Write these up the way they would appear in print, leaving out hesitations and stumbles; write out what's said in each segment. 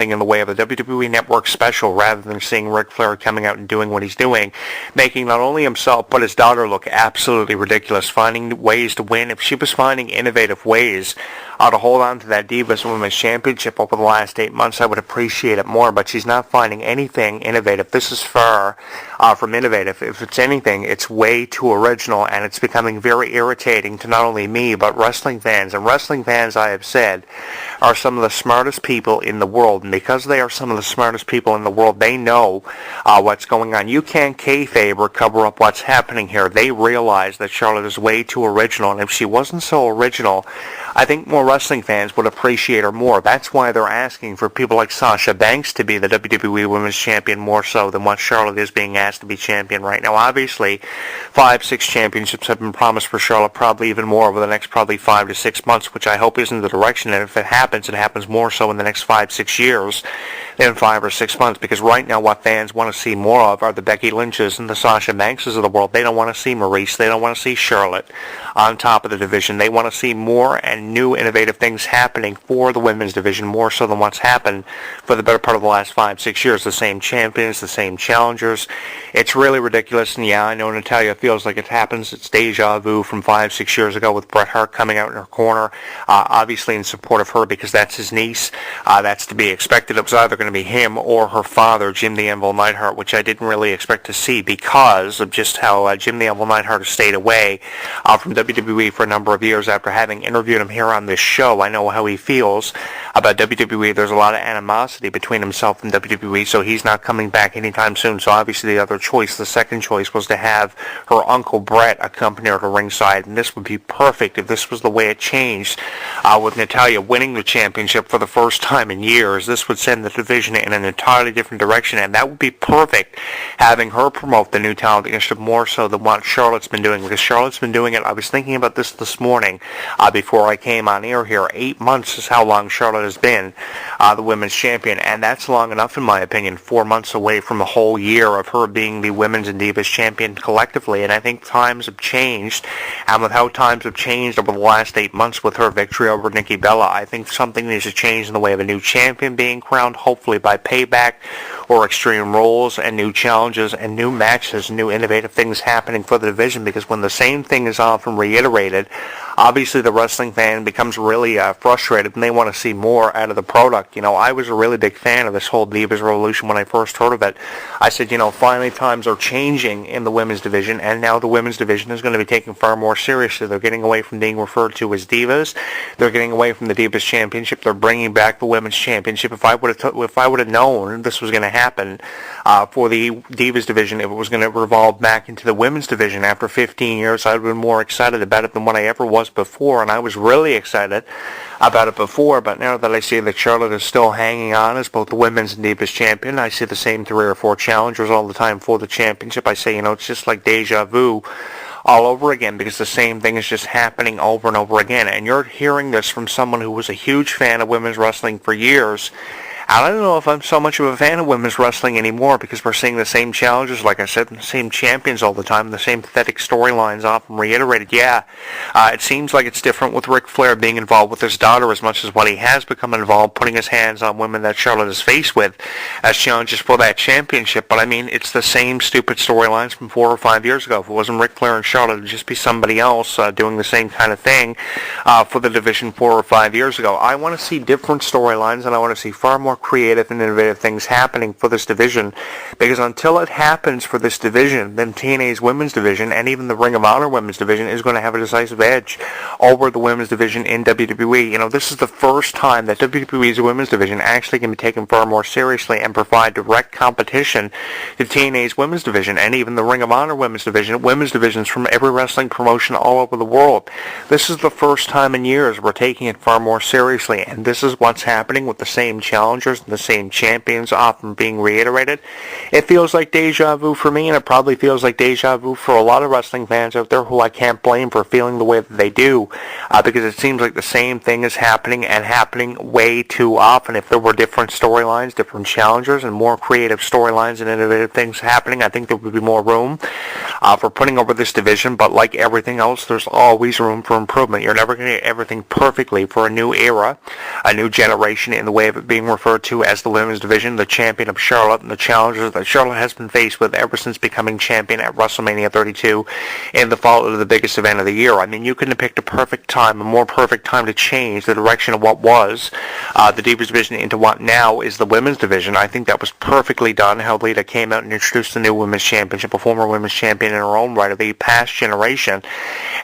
something in the way of a WWE Network special rather than seeing Ric Flair coming out and doing what he's doing, making not only himself but his daughter look absolutely ridiculous, finding ways to win. If she was finding innovative ways to hold on to that Divas Women's Championship over the last 8 months, I would appreciate it more, but she's not finding anything innovative. This is far from innovative. If it's anything, it's way too original, and it's becoming very irritating to not only me, but wrestling fans. And wrestling fans, I have said, are some of the smartest people in the world, and because they are some of the smartest people in the world, they know what's going on. You can't kayfabe or cover up what's happening here. They realize that Charlotte is way too original, and if she wasn't so original, I think more wrestling fans would appreciate her more. That's why they're asking for people like Sasha Banks to be the WWE Women's Champion more so than what Charlotte is being asked to be champion right now. Obviously, 5-6 championships have been promised for Charlotte, probably even more over the next probably 5 to 6 months, which I hope isn't the direction. And if it happens more so in the next 5-6 years than 5 or 6 months, because right now what fans want to see more of are the Becky Lynches and the Sasha Bankses of the world. They don't want to see Maurice. They don't want to see Charlotte on top of the division. They want to see more and new innovative things happening for the women's division, more so than what's happened for the better part of the last 5-6 years. The same champions, the same challengers. It's really ridiculous, and yeah, I know Natalya feels like it happens. It's deja vu from 5-6 years ago with Bret Hart coming out in her corner, obviously in support of her because that's his niece. That's to be expected. It was either going to be him or her father, Jim the Anvil Neidhart, which I didn't really expect to see because of just how Jim the Anvil Neidhart has stayed away from WWE for a number of years. After having interviewed him here on this show, I know how he feels about WWE. There's a lot of animosity between himself and WWE, so he's not coming back anytime soon. So obviously the other choice, the second choice, was to have her uncle Bret accompany her to ringside, and this would be perfect if this was the way it changed with Natalya winning the championship for the first time in years. This would send the division in an entirely different direction, and that would be perfect, having her promote the new talent initiative more so than what Charlotte's been doing, because Charlotte's been doing it. I was thinking about this morning before I came on air here. 8 months is how long Charlotte has been the women's champion, and that's long enough in my opinion. 4 months away from a whole year of her being the women's and divas champion collectively, and I think times have changed, and with how times have changed over the last 8 months with her victory over Nikki Bella, I think something needs to change in the way of a new champion being crowned, hopefully by Payback or Extreme Rules, and new challenges and new matches, new innovative things happening for the division, because when the same thing is often reiterated, obviously the wrestling fan becomes really frustrated and they want to see more out of the product. You know, I was a really big fan of this whole Divas Revolution when I first heard of it. I said, you know, finally times are changing in the women's division, and now the women's division is going to be taken far more seriously. They're getting away from being referred to as divas. They're getting away from the Divas Championship. They're bringing back the Women's Championship. If I would have known this was going to happen for the Divas division, if it was going to revolve back into the women's division after 15 years, I would have been more excited about it than what I ever was before, and I was really excited about it before, but now that I see that Charlotte is still hanging on as both the women's and divas champion, I see the same 3 or 4 challengers all the time for the championship. I say, you know, it's just like deja vu all over again, because the same thing is just happening over and over again, and you're hearing this from someone who was a huge fan of women's wrestling for years. I don't know if I'm so much of a fan of women's wrestling anymore, because we're seeing the same challenges, like I said, the same champions all the time, the same pathetic storylines often reiterated. Yeah, it seems like it's different with Ric Flair being involved with his daughter as much as what he has become involved, putting his hands on women that Charlotte is faced with as challenges for that championship. But I mean, it's the same stupid storylines from 4 or 5 years ago. If it wasn't Ric Flair and Charlotte, it would just be somebody else doing the same kind of thing for the division 4 or 5 years ago. I want to see different storylines, and I want to see far more creative and innovative things happening for this division, because until it happens for this division, then TNA's women's division and even the Ring of Honor women's division is going to have a decisive edge over the women's division in WWE. You know, this is the first time that WWE's women's division actually can be taken far more seriously and provide direct competition to TNA's women's division and even the Ring of Honor women's divisions from every wrestling promotion all over the world. This is the first time in years we're taking it far more seriously, and this is what's happening with the same challengers and the same champions often being reiterated. It feels like deja vu for me, and it probably feels like deja vu for a lot of wrestling fans out there, who I can't blame for feeling the way that they do do, because it seems like the same thing is happening and happening way too often. If there were different storylines, different challengers, and more creative storylines and innovative things happening, I think there would be more room for putting over this division. But like everything else, there's always room for improvement. You're never going to get everything perfectly for a new era, a new generation, in the way of it being referred to as the women's division, the champion of Charlotte, and the challengers that Charlotte has been faced with ever since becoming champion at WrestleMania 32 in the fall of the biggest event of the year. I mean, you couldn't have picked a perfect time, a more perfect time to change the direction of what was the Divas division into what now is the women's division. I think that was perfectly done, how Lita came out and introduced the new women's championship, a former women's champion in her own right of the past generation.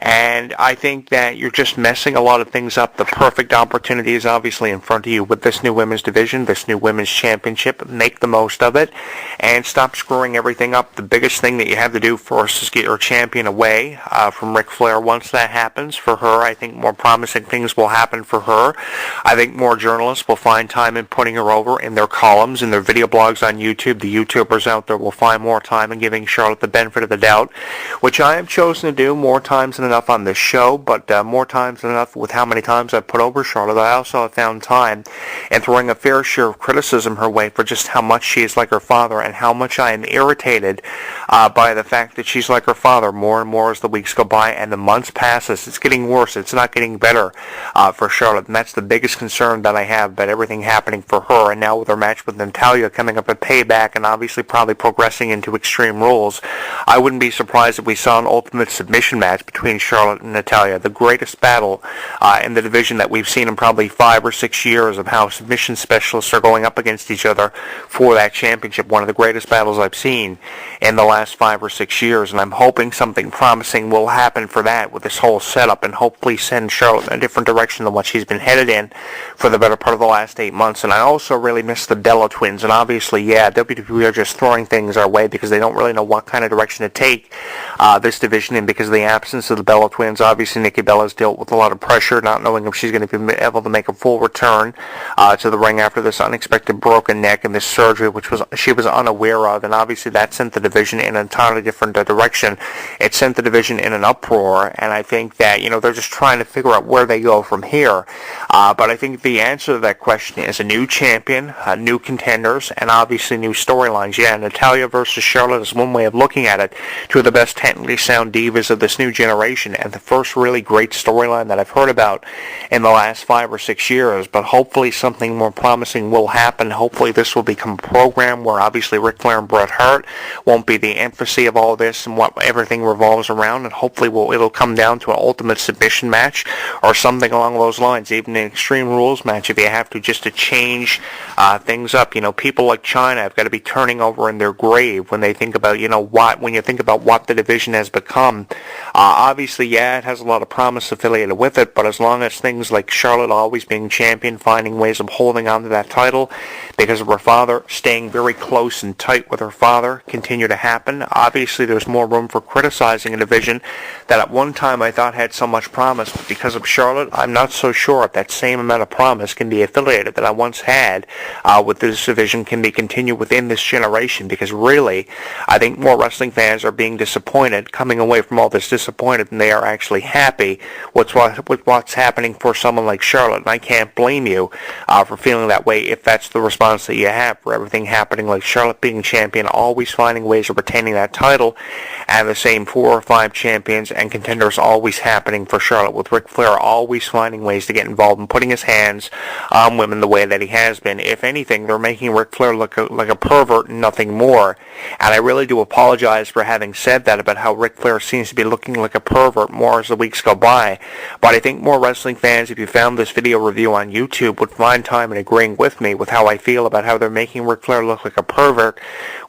And I think that you're just messing a lot of things up. The perfect opportunity is obviously in front of you with this new women's division, this new women's championship. Make the most of it and stop screwing everything up. The biggest thing that you have to do first is get your champion away from Ric Flair. Once that happens for her, I think more promising things will happen for her. I think more journalists will find time in putting her over in their columns, in their video blogs on YouTube. The YouTubers out there will find more time in giving Charlotte the benefit of the doubt, which I have chosen to do more times than enough on this show, but more times than enough with how many times I've put over Charlotte. I also have found time in throwing a fair share of criticism her way for just how much she is like her father and how much I am irritated by the fact that she's like her father more and more as the weeks go by and the months passes. It's getting worse. It's not getting better for Charlotte, and that's the biggest concern that I have about everything happening for her. And now with her match with Natalya coming up at Payback and obviously probably progressing into Extreme Rules, I wouldn't be surprised if we saw an ultimate submission match between Charlotte and Natalya, the greatest battle in the division that we've seen in probably 5 or 6 years, of how submission specialists are going up against each other for that championship. One of the greatest battles I've seen in the last 5 or 6 years, and I'm hoping something promising will happen for that with this whole setup, and hopefully send Charlotte in a different direction than what she's been headed in for the better part of the last 8 months. And I also really miss the Bella Twins, and obviously, yeah, WWE are just throwing things our way because they don't really know what kind of direction to take this division in because of the absence of the Bella Twins. Obviously, Nikki Bella's dealt with a lot of pressure, not knowing if she's going to be able to make a full return to the ring after this unexpected broken neck and this surgery, which she was unaware of, and obviously that sent the division in an entirely different direction. It sent the division in an uproar, and I think that, they're just trying to figure out where they go from here. But I think the answer to that question is a new champion, new contenders, and obviously new storylines. Yeah, Natalya versus Charlotte is one way of looking at it. Two of the best technically sound divas of this new generation, and the first really great storyline that I've heard about in the last 5 or 6 years. But hopefully something more promising will happen. Hopefully this will become a program where obviously Ric Flair and Bret Hart won't be the emphasis of all this and what everything revolves around, and hopefully it'll come down to an ultimate submission match or something along those lines, even an Extreme Rules match if you have to, just to change things up. People like China have got to be turning over in their grave when they think about, when you think about what the division has become. Obviously, yeah, it has a lot of promise affiliated with it, but as long as things like Charlotte always being champion, finding ways of holding on to that title because of her father, staying very close and tight with her father, continue to happen, obviously there's more room for criticizing a division that at one time I thought had so much promise, but because of Charlotte, I'm not so sure if that same amount of promise can be affiliated that I once had with this division can be continued within this generation, because really, I think more wrestling fans are being disappointed, coming away from all this disappointed, than they are actually happy with what's happening for someone like Charlotte, and I can't blame you for feeling that way if that's the response that you have for everything happening, like Charlotte being champion, always finding ways of retaining that title, and the same 4 or 5 champions and contenders always happening for Charlotte, with Ric Flair always finding ways to get involved and putting his hands on women the way that he has been. If anything, they're making Ric Flair look like a pervert and nothing more, and I really do apologize for having said that about how Ric Flair seems to be looking like a pervert more as the weeks go by, but I think more wrestling fans, if you found this video review on YouTube, would find time in agreeing with me with how I feel about how they're making Ric Flair look like a pervert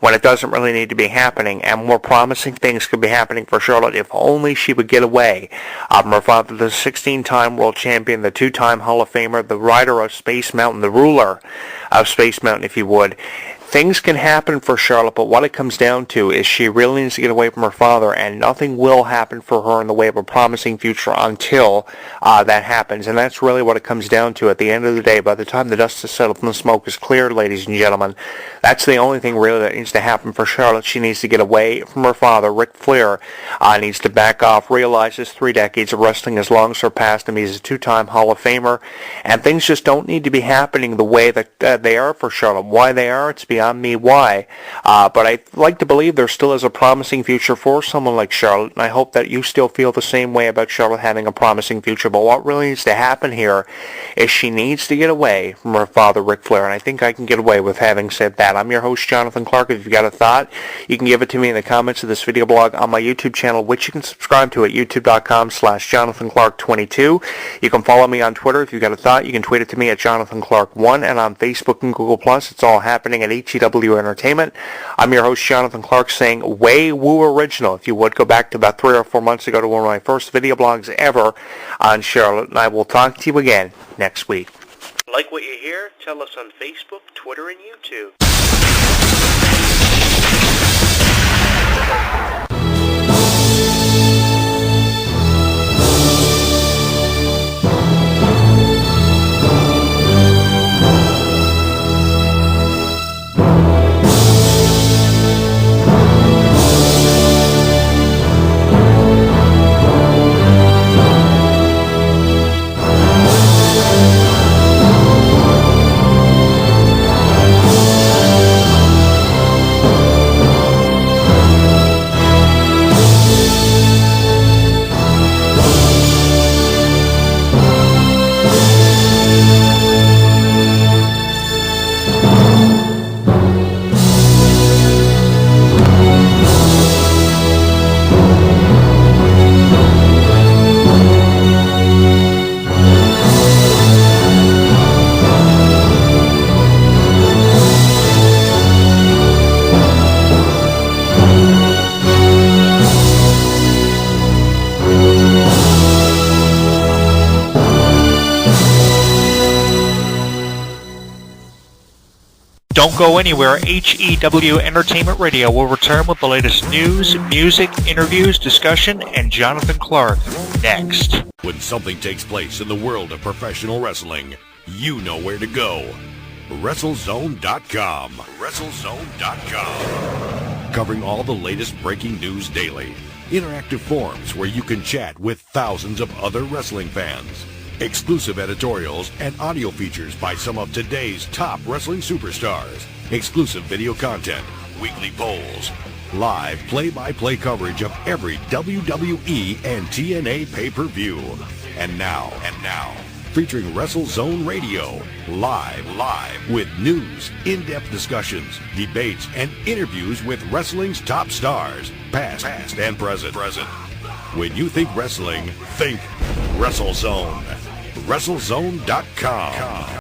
when it doesn't really need to be happening, and more promising things could be happening for Charlotte if only she would get away from her father, the 16-time world champion, the 2-time Hall of Famer, the rider of Space Mountain, the ruler of Space Mountain, if you would. Things can happen for Charlotte, but what it comes down to is she really needs to get away from her father, and nothing will happen for her in the way of a promising future until that happens. And that's really what it comes down to at the end of the day. By the time the dust has settled and the smoke is cleared, ladies and gentlemen, that's the only thing really that needs to happen for Charlotte. She needs to get away from her father. Ric Flair needs to back off, realize his 3 decades of wrestling has long surpassed him. He's a 2-time Hall of Famer, and things just don't need to be happening the way that they are for Charlotte. Why they are, it's beyond me why. But I like to believe there still is a promising future for someone like Charlotte, and I hope that you still feel the same way about Charlotte having a promising future. But what really needs to happen here is she needs to get away from her father, Ric Flair, and I think I can get away with having said that. I'm your host, Jonathan Clarke. If you've got a thought, you can give it to me in the comments of this video blog on my YouTube channel, which you can subscribe to at youtube.com/JonathanClarke22. You can follow me on Twitter. If you've got a thought, you can tweet it to me at JonathanClarke1, and on Facebook and Google+. It's all happening at HEW Entertainment. I'm your host, Jonathan Clarke, saying way woo original. If you would go back to about 3 or 4 months ago to one of my first video blogs ever on Charlotte, and I will talk to you again next week. Like what you hear? Tell us on Facebook, Twitter, and YouTube. Don't go anywhere. HEW Entertainment Radio will return with the latest news, music, interviews, discussion, and Jonathan Clarke next. When something takes place in the world of professional wrestling, you know where to go. WrestleZone.com. WrestleZone.com. Covering all the latest breaking news daily. Interactive forums where you can chat with thousands of other wrestling fans. Exclusive editorials and audio features by some of today's top wrestling superstars. Exclusive video content, weekly polls, live play-by-play coverage of every WWE and TNA pay-per-view. And now, featuring WrestleZone Radio, live with news, in-depth discussions, debates, and interviews with wrestling's top stars, past and present. When you think wrestling, think WrestleZone. WrestleZone.com.